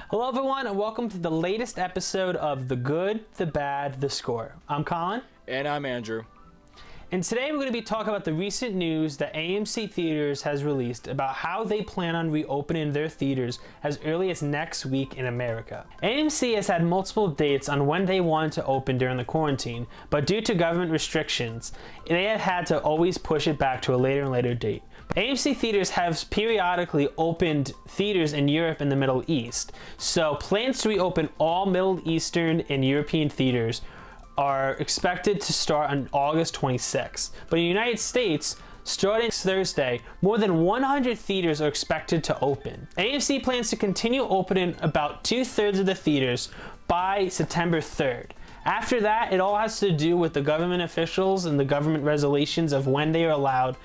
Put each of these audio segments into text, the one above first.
Hello everyone and welcome to the latest episode of The Good, The Bad, The Score. I'm Collin. And I'm Andrew. And today we're going to be talking about the recent news that AMC Theaters has released about how they plan on reopening their theaters as early as next week in America. AMC has had multiple dates on when they wanted to open during the quarantine, but due to government restrictions, they have had to always push it back to a later and later date. AMC Theaters have periodically opened theaters in Europe and the Middle East, so plans to reopen all Middle Eastern and European theaters are expected to start on August 26th. But in the United States, starting Thursday, more than 100 theaters are expected to open. AMC plans to continue opening about 2/3 of the theaters by September 3rd. After that, it all has to do with the government officials and the government resolutions of when they are allowed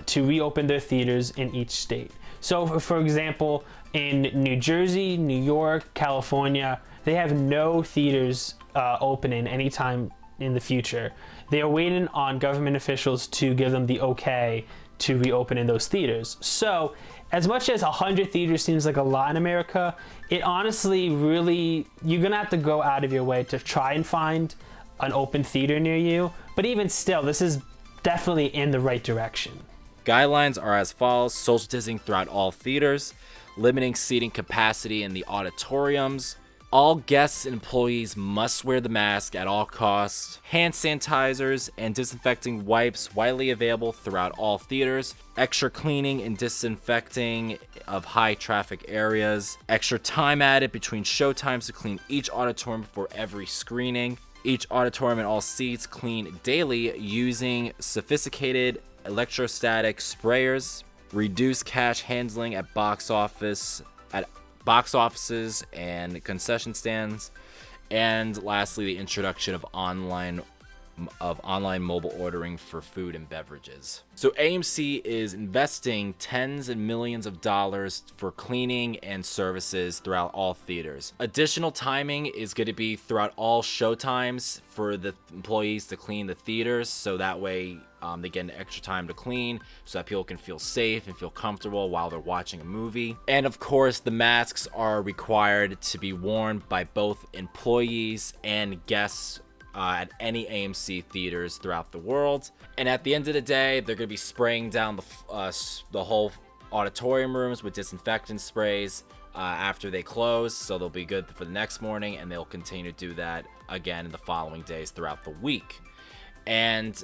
to reopen their theaters in each state. So, for example, in New Jersey, New York, California, they have no theaters opening anytime in the future. They are waiting on government officials to give them the okay to reopen in those theaters. So, as much as 100 theaters seems like a lot in America, it honestly really, you're gonna have to go out of your way to try and find an open theater near you. But even still, this is definitely in the right direction. Guidelines are as follows: social distancing throughout all theaters, limiting seating capacity in the auditoriums. All guests and employees must wear the mask at all costs. Hand sanitizers and disinfecting wipes widely available throughout all theaters. Extra cleaning and disinfecting of high traffic areas. Extra time added between show times to clean each auditorium before every screening. Each auditorium and all seats clean daily using sophisticated electrostatic sprayers. Reduce cash handling at box offices and concession stands. And lastly, the introduction of online mobile ordering for food and beverages. So AMC is investing tens of millions of dollars for cleaning and services throughout all theaters. Additional timing is going to be throughout all show times for the employees to clean the theaters, so that way they get an extra time to clean so that people can feel safe and feel comfortable while they're watching a movie. And of course, the masks are required to be worn by both employees and guests at any AMC theaters throughout the world. And at the end of the day, they're going to be spraying down the whole auditorium rooms with disinfectant sprays after they close, so they'll be good for the next morning, and they'll continue to do that again in the following days throughout the week. And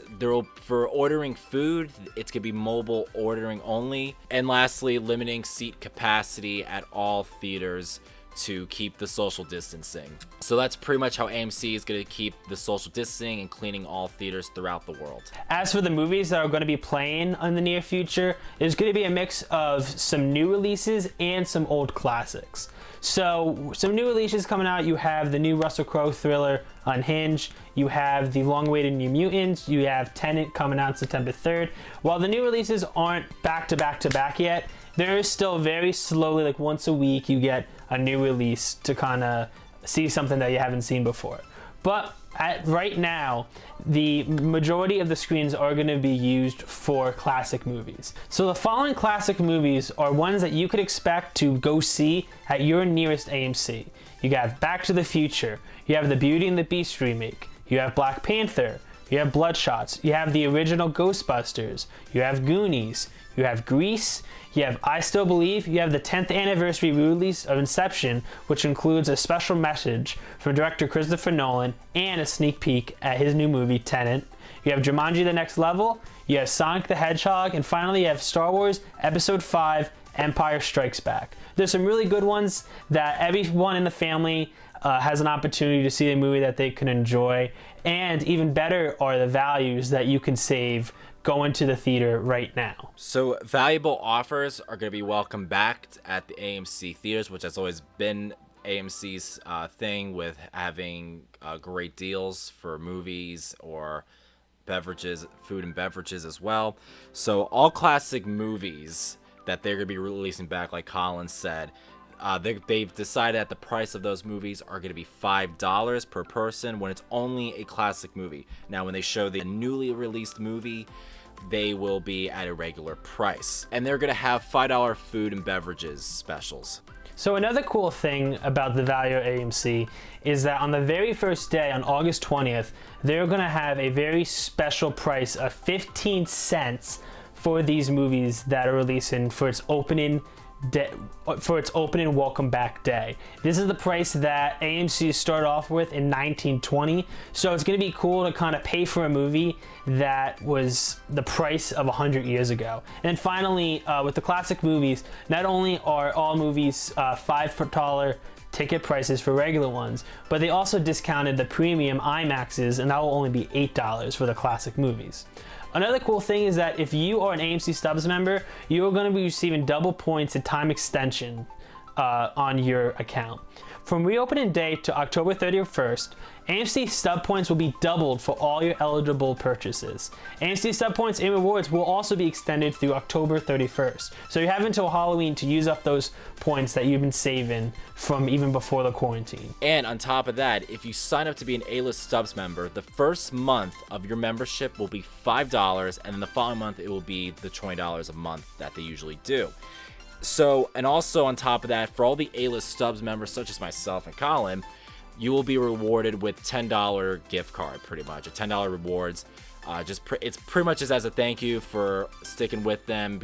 for ordering food, it's going to be mobile ordering only. And lastly, limiting seat capacity at all theaters to keep the social distancing. So that's pretty much how AMC is going to keep the social distancing and cleaning all theaters throughout the world. As for the movies that are going to be playing in the near future, there's going to be a mix of some new releases and some old classics. So some new releases coming out, you have the new Russell Crowe thriller Unhinged, you have the long-awaited New Mutants, you have Tenet coming out September 3rd. While the new releases aren't back to back to back yet, there is still very slowly, like once a week, you get a new release to kind of see something that you haven't seen before. But right now, the majority of the screens are going to be used for classic movies. So the following classic movies are ones that you could expect to go see at your nearest AMC. You have Back to the Future, you have the Beauty and the Beast remake, you have Black Panther, you have Bloodshots, you have the original Ghostbusters, you have Goonies, you have Grease, you have I Still Believe, you have the 10th anniversary release of Inception, which includes a special message from director Christopher Nolan and a sneak peek at his new movie, Tenet. You have Jumanji: The Next Level, you have Sonic the Hedgehog, and finally you have Star Wars Episode 5, Empire Strikes Back. There's some really good ones that everyone in the family has an opportunity to see a movie that they can enjoy, and even better are the values that you can save going to the theater right now. So valuable offers are going to be welcome back at the AMC Theaters, which has always been AMC's thing with having great deals for movies or beverages, food and beverages as well. So all classic movies that they're going to be releasing back, like Collin said, they've decided that the price of those movies are going to be $5 per person when it's only a classic movie. Now, when they show the newly released movie, they will be at a regular price. And they're going to have $5 food and beverages specials. So another cool thing about the value of AMC is that on the very first day, on August 20th, they're going to have a very special price of 15 cents for these movies that are releasing for its opening welcome back day. This is the price that AMC started off with in 1920, so it's going to be cool to kind of pay for a movie that was the price of 100 years ago. And then finally, with the classic movies, not only are all movies $5 ticket prices for regular ones, but they also discounted the premium IMAXs, and that will only be $8 for the classic movies. Another cool thing is that if you are an AMC Stubs member, you are going to be receiving double points and time extension on your account. From reopening day to October 31st, AMC Stub points will be doubled for all your eligible purchases. AMC Stub points and rewards will also be extended through October 31st. So you have until Halloween to use up those points that you've been saving from even before the quarantine. And on top of that, if you sign up to be an A-List Stubs member, the first month of your membership will be $5, and then the following month it will be the $20 a month that they usually do. So, and also on top of that, for all the A-List Stubs members, such as myself and Collin, you will be rewarded with $10 gift card, pretty much, a $10 rewards. It's pretty much just as a thank you for sticking with them,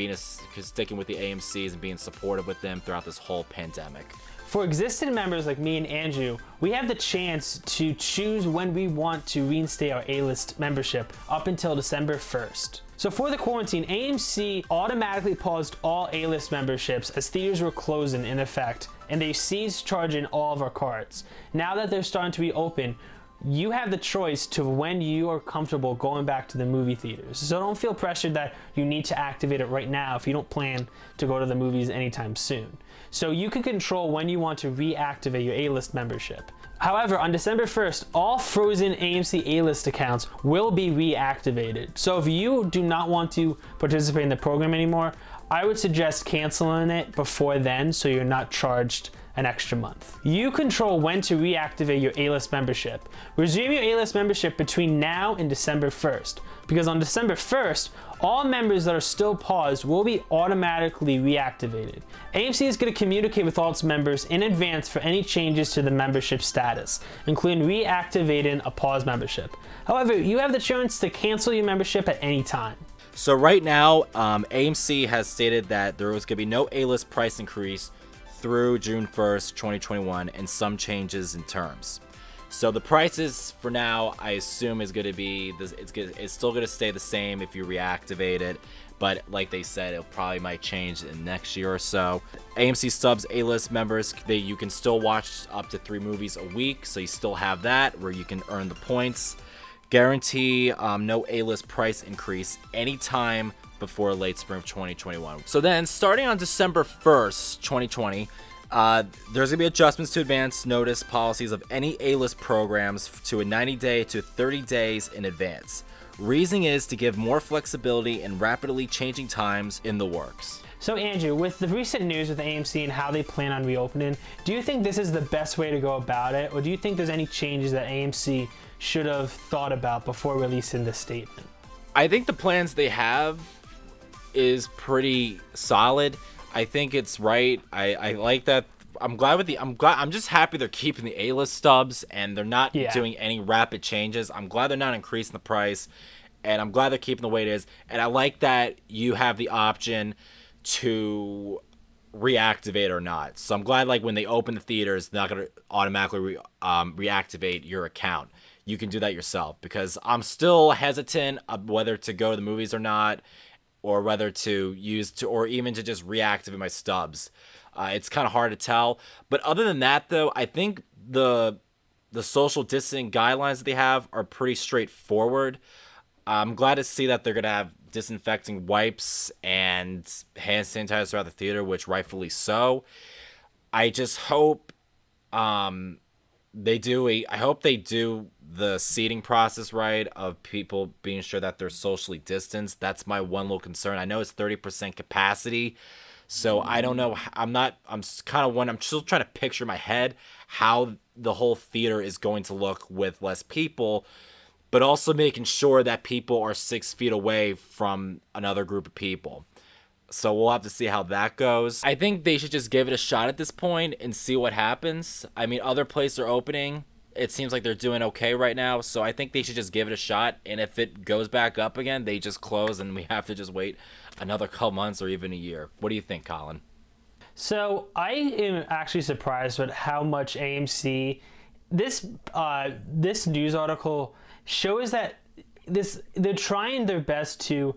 sticking with the AMCs and being supportive with them throughout this whole pandemic. For existing members like me and Andrew, we have the chance to choose when we want to reinstate our A-List membership up until December 1st. So for the quarantine, AMC automatically paused all A-List memberships as theaters were closing in effect, and they ceased charging all of our cards. Now that they're starting to reopen, you have the choice to when you are comfortable going back to the movie theaters. So don't feel pressured that you need to activate it right now if you don't plan to go to the movies anytime soon. So you can control when you want to reactivate your A-List membership. However, on December 1st, all frozen AMC A-List accounts will be reactivated. So if you do not want to participate in the program anymore, I would suggest canceling it before then so you're not charged an extra month. You control when to reactivate your A-List membership. Resume your A-List membership between now and December 1st, because on December 1st, all members that are still paused will be automatically reactivated. AMC is going to communicate with all its members in advance for any changes to the membership status, including reactivating a paused membership. However, you have the chance to cancel your membership at any time. So right now, AMC has stated that there was going to be no A-List price increase through June 1st, 2021, and some changes in terms. So the prices for now, I assume, is going to be it's still going to stay the same if you reactivate it, but like they said, it probably might change in next year or so. AMC Stubs A-List members, you can still watch up to 3 movies a week, so you still have that where you can earn the points. Guarantee no A-List price increase anytime before late spring of 2021. So then, starting on December 1st, 2020, there's gonna be adjustments to advance notice policies of any A-List programs to a 90-day to 30 days in advance. Reasoning is to give more flexibility in rapidly changing times in the works. So Andrew, with the recent news with AMC and how they plan on reopening, do you think this is the best way to go about it, or do you think there's any changes that AMC should have thought about before releasing this statement? I think the plans they have is pretty solid. I think it's right. I like that. I'm just happy they're keeping the A-List stubs and they're not doing any rapid changes. I'm glad they're not increasing the price, and I'm glad they're keeping the way it is. And I like that you have the option to reactivate or not. So I'm glad, like, when they open the theaters, they're not going to automatically reactivate your account. You can do that yourself, because I'm still hesitant of whether to go to the movies or not, or whether to or even to just reactivate my stubs. It's kind of hard to tell. But other than that, though, I think the social distancing guidelines that they have are pretty straightforward. I'm glad to see that they're going to have disinfecting wipes and hand sanitizer throughout the theater, which rightfully so. I just hope they do the seating process right, of people being sure that they're socially distanced. That's my one little concern. I know it's 30% capacity, so I don't know. I'm still trying to picture in my head how the whole theater is going to look with less people, but also making sure that people are 6 feet away from another group of people. So we'll have to see how that goes. I think they should just give it a shot at this point and see what happens. I mean, other places are opening. It seems like they're doing okay right now. So I think they should just give it a shot. And if it goes back up again, they just close and we have to just wait another couple months or even a year. What do you think, Colin? So I am actually surprised with how much AMC, this news article shows that they're trying their best to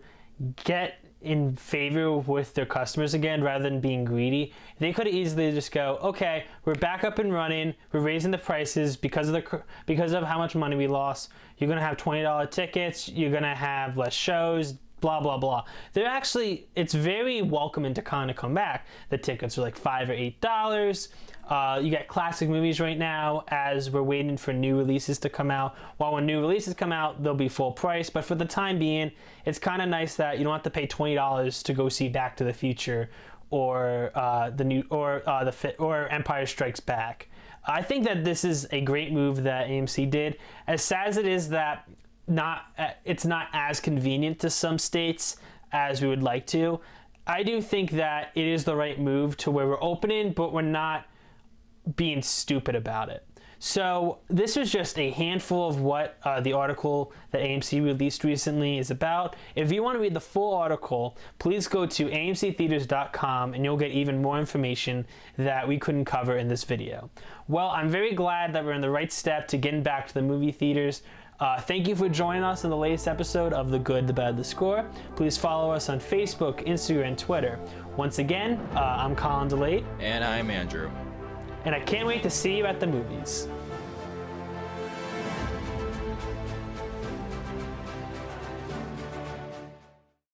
get in favor with their customers again rather than being greedy. They could easily just go, okay, we're back up and running, we're raising the prices because of how much money we lost. You're gonna have $20 tickets, you're gonna have less shows, blah blah blah. It's very welcoming to kind of come back. The tickets are like $5 or $8. You get classic movies right now as we're waiting for new releases to come out. While when new releases come out, they'll be full price. But for the time being, it's kind of nice that you don't have to pay $20 to go see Back to the Future or Empire Strikes Back. I think that this is a great move that AMC did. As sad as it is that it's not as convenient to some states as we would like to, I do think that it is the right move to where we're opening, but we're not being stupid about it. So this was just a handful of what the article that AMC released recently is about. If you want to read the full article, please go to amctheaters.com and you'll get even more information that we couldn't cover in this video. Well, I'm very glad that we're in the right step to getting back to the movie theaters. Thank you for joining us in the latest episode of The Good, the Bad, the Score. Please follow us on Facebook, Instagram, and Twitter. Once again, I'm Collin and And I'm Andrew. and I can't wait to see you at the movies.